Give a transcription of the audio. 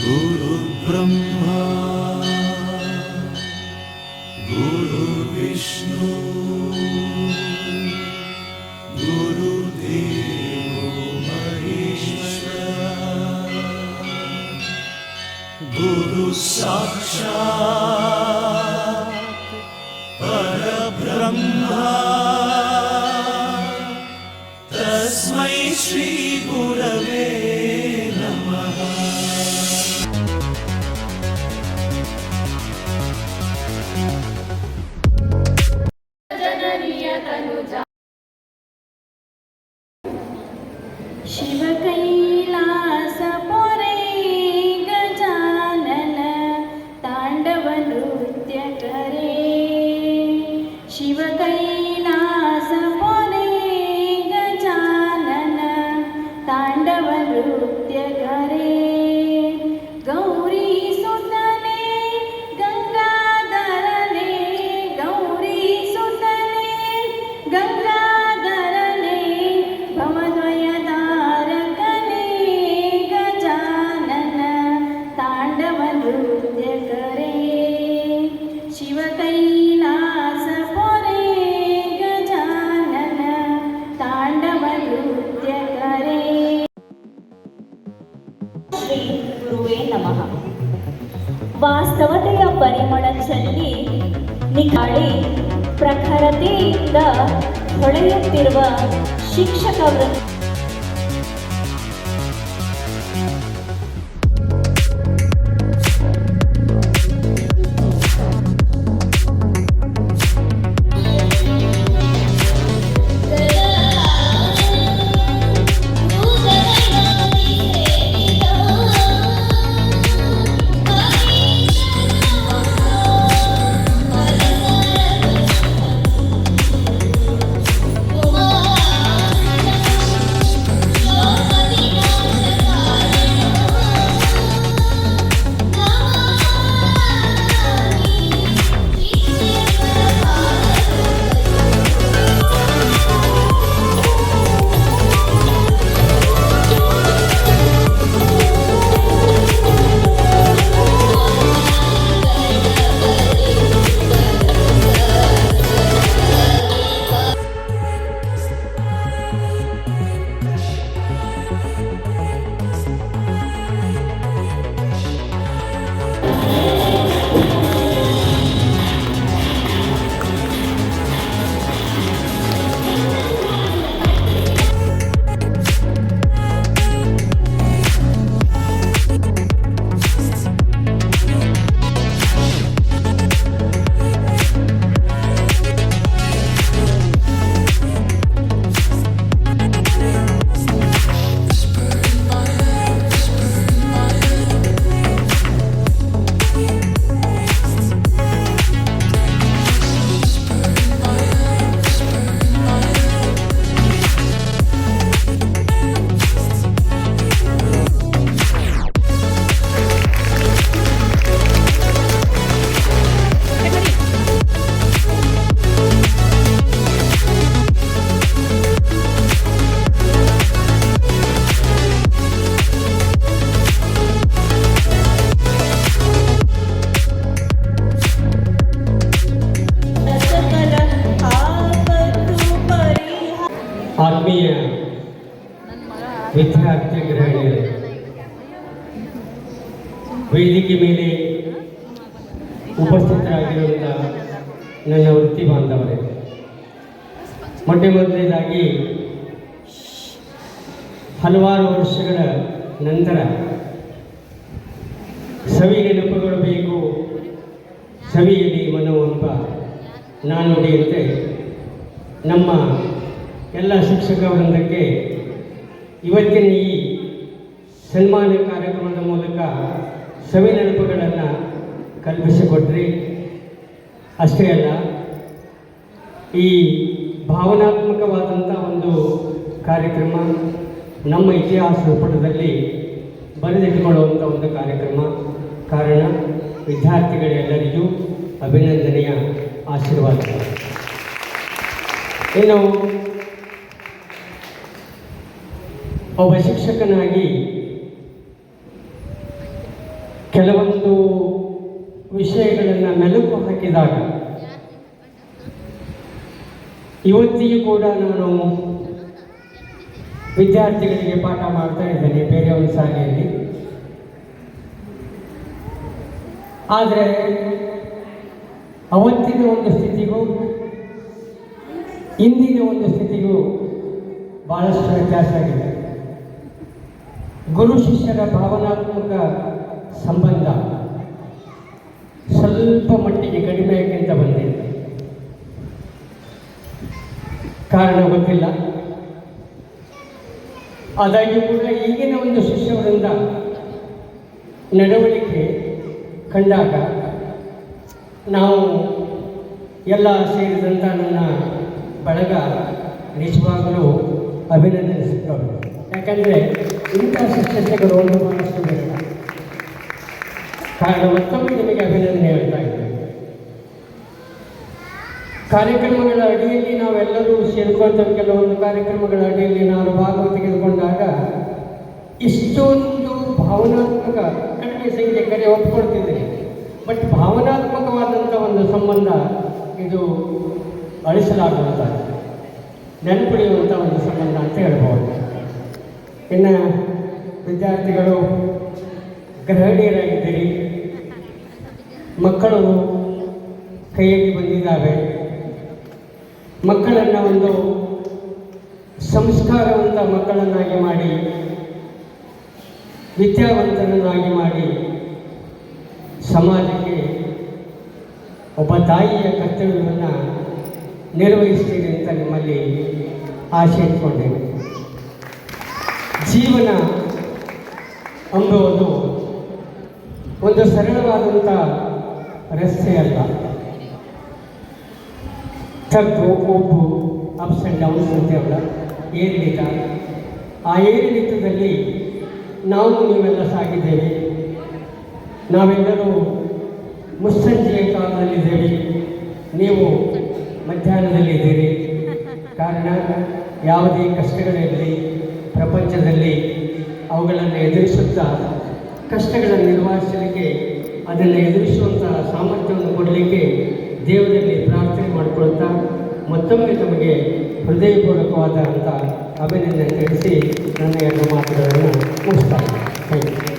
गुरु ब्रह्मा गुरु विष्णु गुरुदेवो महेश्वरा गुरु साक्षात् परब्रह्मा तस्मै श्री गुरवे नमः। शिव कैलास पोरे गजानन तांडव नृत्य करे। शिव कैलास पोरे गजानन तांडव नृत्य करे। गौरी सुतने गंगाधरने गौरी सुतने गंगाधरने भवद्वय तारकने गजानन तांडव नृत्य करे। शिव कैलास पोरे गजानन तांडव नृत्य करे। ಶ್ರೀ ಗುರುವೇ ನಮಃ. ವಾಸ್ತವತೆಯ ಪರಿಮಳ ಚೆಲ್ಲಿ ನಿಗಾಳಿ ಪ್ರಖರತೆಯಿಂದ ಹೊಳೆಯುತ್ತಿರುವ ಶಿಕ್ಷಕ ವೃಂದ ಆತ್ಮೀಯ ವಿದ್ಯಾರ್ಥಿ ಗೃಹಿಣಿಯರೇ, ವೇದಿಕೆ ಮೇಲೆ ಉಪಸ್ಥಿತರಾಗಿರುವಂಥ ನನ್ನ ವೃತ್ತಿ ಬಾಂಧವರೇ, ಮೊದಲನೇದಾಗಿ ಹಲವಾರು ವರ್ಷಗಳ ನಂತರ ಸವಿ ನೆನಪುಗಳು ಬೇಕು, ಸವಿಯಲ್ಲಿ ಮನೋವೆಂಬ ನಾನುಡಿಯಂತೆ ನಮ್ಮ ಎಲ್ಲ ಶಿಕ್ಷಕ ವೃಂದಕ್ಕೆ ಇವತ್ತಿನ ಈ ಸನ್ಮಾನ ಕಾರ್ಯಕ್ರಮದ ಮೂಲಕ ಸವಿ ನೆನಪುಗಳನ್ನು ಕಲ್ಪಿಸಿಕೊಟ್ರಿ. ಅಷ್ಟೇ ಅಲ್ಲ, ಈ ಭಾವನಾತ್ಮಕವಾದಂಥ ಒಂದು ಕಾರ್ಯಕ್ರಮ ನಮ್ಮ ಇತಿಹಾಸ ಪುಟದಲ್ಲಿ ಬರೆದಿಟ್ಟುಕೊಳ್ಳುವಂಥ ಒಂದು ಕಾರ್ಯಕ್ರಮ. ಕಾರಣ ವಿದ್ಯಾರ್ಥಿಗಳೆಲ್ಲರಿಗೂ ಅಭಿನಂದನೆಯ ಆಶೀರ್ವಾದ. ಇನ್ನು ಒಬ್ಬ ಶಿಕ್ಷಕನಾಗಿ ಕೆಲವೊಂದು ವಿಷಯಗಳನ್ನು ಮೆಲುಕು ಹಾಕಿದಾಗ ಇವತ್ತಿಗೂ ಕೂಡ ನಾನು ವಿದ್ಯಾರ್ಥಿಗಳಿಗೆ ಪಾಠ ಮಾಡ್ತಾ ಇದ್ದೇನೆ ಬೇರೆ ಒಂದು ಶಾಲೆಯಲ್ಲಿ. ಆದರೆ ಅವತ್ತಿನ ಒಂದು ಸ್ಥಿತಿಗೂ ಇಂದಿನ ಒಂದು ಸ್ಥಿತಿಗೂ ಭಾಳಷ್ಟು ವ್ಯತ್ಯಾಸ ಆಗಿದೆ. ಗುರು ಶಿಷ್ಯರ ಭಾವನಾತ್ಮಕ ಸಂಬಂಧ ಸ್ವಲ್ಪ ಮಟ್ಟಿಗೆ ಕಡಿಮೆಗಿಂತ ಬಂದಿದೆ. ಕಾರಣ ಗೊತ್ತಿಲ್ಲ. ಆದಾಗ್ಯೂ ಕೂಡ ಈಗಿನ ಒಂದು ಶಿಷ್ಯವರಿಂದ ನಡವಳಿಕೆ ಕಂಡಾಗ ನಾವು ಎಲ್ಲ ಸೇರಿದಂಥ ನನ್ನ ಬಳಗ ನಿಜವಾಗಲೂ ಅಭಿನಂದಿಸುತ್ತೇವೆ. ಯಾಕಂದರೆ ಇಂಥ ಶಿಕ್ಷಕರು ಒಂದು ಬಹಳಷ್ಟು ಬೇಡ. ಕಾರಣ ಮತ್ತೊಮ್ಮೆ ನಿಮಗೆ ಅಭಿನಂದನೆ ಹೇಳ್ತಾ ಇದ್ದೇವೆ. ಕಾರ್ಯಕ್ರಮಗಳ ಅಡಿಯಲ್ಲಿ ನಾವೆಲ್ಲರೂ ಸೇರ್ಕೊಳ್ತೇವೆ. ಕೆಲವೊಂದು ಕಾರ್ಯಕ್ರಮಗಳ ಅಡಿಯಲ್ಲಿ ನಾನು ಭಾಗ ತೆಗೆದುಕೊಂಡಾಗ ಇಷ್ಟೊಂದು ಭಾವನಾತ್ಮಕ, ಕಡಿಮೆ ಸಂಖ್ಯೆ ಕರೆ ಒಪ್ಪಿಕೊಡ್ತಿದ್ದೀನಿ, ಬಟ್ ಭಾವನಾತ್ಮಕವಾದಂಥ ಒಂದು ಸಂಬಂಧ ಇದು ಅಳಿಸಲಾಗುವಂಥ, ನೆನಪುಳಿಯುವಂಥ ಒಂದು ಸಂಬಂಧ ಅಂತ ಹೇಳ್ಬೋದು. ಇನ್ನು ವಿದ್ಯಾರ್ಥಿಗಳು ಗೃಹಿಣಿಯರಾಗಿದ್ದೀರಿ, ಮಕ್ಕಳು ಕೈಯಲ್ಲಿ ಬಂದಿದ್ದಾವೆ. ಮಕ್ಕಳನ್ನು ಒಂದು ಸಂಸ್ಕಾರವಂತ ಮಕ್ಕಳನ್ನಾಗಿ ಮಾಡಿ, ವಿದ್ಯಾವಂತರನ್ನಾಗಿ ಮಾಡಿ ಸಮಾಜಕ್ಕೆ ಒಬ್ಬ ತಾಯಿಯ ಕರ್ತವ್ಯವನ್ನು ನಿರ್ವಹಿಸ್ತೀರಿ ಅಂತ ನಿಮ್ಮಲ್ಲಿ ಆಶೆ ಇಟ್ಕೊಂಡೇವೆ. ಜೀವನ ಎಂಬುವುದು ಒಂದು ಸರಳವಾದಂಥ ರಸ್ತೆ ಅಲ್ಲ. ತಗ್ಗು ಒಬ್ಬು, ಅಪ್ಸ್ ಆ್ಯಂಡ್ ಡೌನ್ಸ್ ಅಂತೇವಲ್ಲ, ಏರಿಳಿತ. ಆ ಏರಿಳಿತದಲ್ಲಿ ನಾವು ನೀವೆಲ್ಲ ಸಾಗಿದ್ದೇವೆ. ನಾವೆಲ್ಲರೂ ಮುಸ್ಸಂಜೆಯ ಕಾಲದಲ್ಲಿದ್ದೇವೆ, ನೀವು ಮಧ್ಯಾಹ್ನದಲ್ಲಿದ್ದೀರಿ. ಕಾರಣ ಯಾವುದೇ ಕಷ್ಟಗಳಿರಲಿ ಪ್ರಪಂಚದಲ್ಲಿ ಅವುಗಳನ್ನು ಎದುರಿಸುತ್ತಾ ಕಷ್ಟಗಳನ್ನು ನಿರ್ವಹಿಸಲಿಕ್ಕೆ, ಅದನ್ನು ಎದುರಿಸುವಂಥ ಸಾಮರ್ಥ್ಯವನ್ನು ಕೊಡಲಿಕ್ಕೆ ದೇವರಲ್ಲಿ ಪ್ರಾರ್ಥನೆ ಮಾಡಿಕೊಳ್ತಾ ಮತ್ತೊಮ್ಮೆ ತಮಗೆ ಹೃದಯಪೂರ್ವಕವಾದಂಥ ಅಭಿನಂದನೆ ತಿಳಿಸಿ ನನ್ನ ಎರಡು ಮಾತುಗಳನ್ನು ಮುಗಿಸ್ತಾರೆ. Thank you.